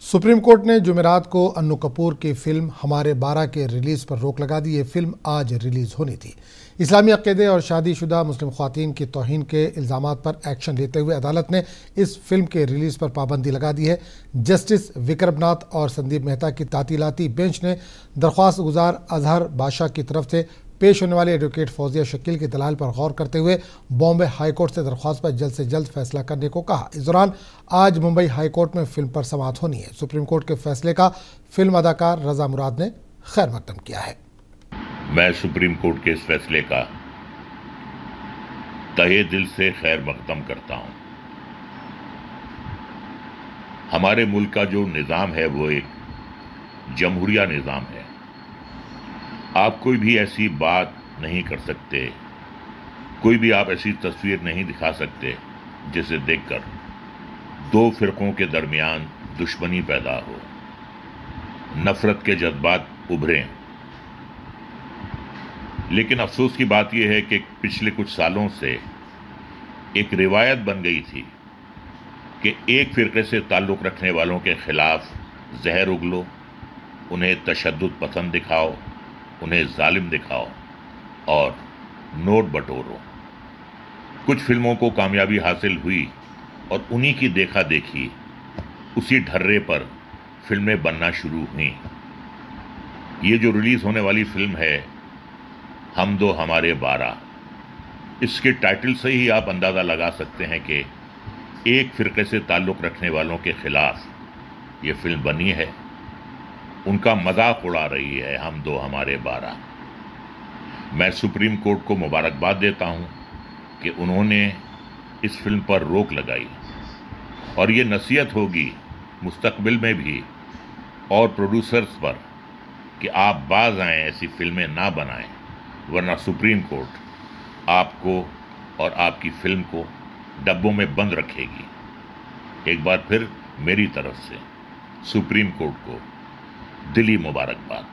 Supreme court ने जुमेरात को अन्नू कपूर की फिल्म हमारे 12 के रिलीज पर रोक लगा दी। ये फिल्म आज रिलीज होनी थी। इस्लामी अक़ीदे और शादीशुदा मुस्लिम ख़वातीन की तौहीन के इल्ज़ामात पर एक्शन लेते हुए अदालत ने इस फिल्म के रिलीज़ पर पाबंदी लगा दी है। जस्टिस विक्रमनाथ और संदीप मेहता की तातीलाती बेंच ने दरख्वास्त गुजार अजहर बादशाह की तरफ से पेश होने वाले एडवोकेट फौजिया शकील की दलाल पर गौर करते हुए बॉम्बे हाई कोर्ट से दरख्वास्त पर जल्द से जल्द फैसला करने को कहा। इस दौरान आज मुंबई हाई कोर्ट में फिल्म पर समाअत होनी है। सुप्रीम कोर्ट के फैसले का फिल्म अदाकार रजा मुराद ने खैर मकदम किया है। मैं सुप्रीम कोर्ट के इस फैसले का तहे दिल से खैर मकदम करता हूं। हमारे मुल्क का जो निज़ाम है वो एक जमहूरिया निज़ाम है। आप कोई भी ऐसी बात नहीं कर सकते, कोई भी आप ऐसी तस्वीर नहीं दिखा सकते जिसे देखकर दो फिरकों के दरमियान दुश्मनी पैदा हो, नफरत के जज्बात उभरें। लेकिन अफसोस की बात यह है कि पिछले कुछ सालों से एक रिवायत बन गई थी कि एक फिरके से ताल्लुक़ रखने वालों के खिलाफ जहर उगलो, उन्हें तशद्दुद पसंद दिखाओ, उन्हें जालिम दिखाओ और नोट बटोरो। कुछ फिल्मों को कामयाबी हासिल हुई और उन्हीं की देखा देखी उसी ढर्रे पर फिल्में बनना शुरू हुई। ये जो रिलीज़ होने वाली फिल्म है हम दो हमारे 12, इसके टाइटल से ही आप अंदाज़ा लगा सकते हैं कि एक फ़िरक़े से ताल्लुक़ रखने वालों के ख़िलाफ़ ये फिल्म बनी है, उनका मजाक उड़ा रही है हम दो हमारे 12। मैं सुप्रीम कोर्ट को मुबारकबाद देता हूं कि उन्होंने इस फिल्म पर रोक लगाई और ये नसीहत होगी मुस्तकबिल में भी और प्रोड्यूसर्स पर कि आप बाज आएं, ऐसी फिल्में ना बनाएं, वरना सुप्रीम कोर्ट आपको और आपकी फिल्म को डब्बों में बंद रखेगी। एक बार फिर मेरी तरफ से सुप्रीम कोर्ट को दिली मुबारकबाद।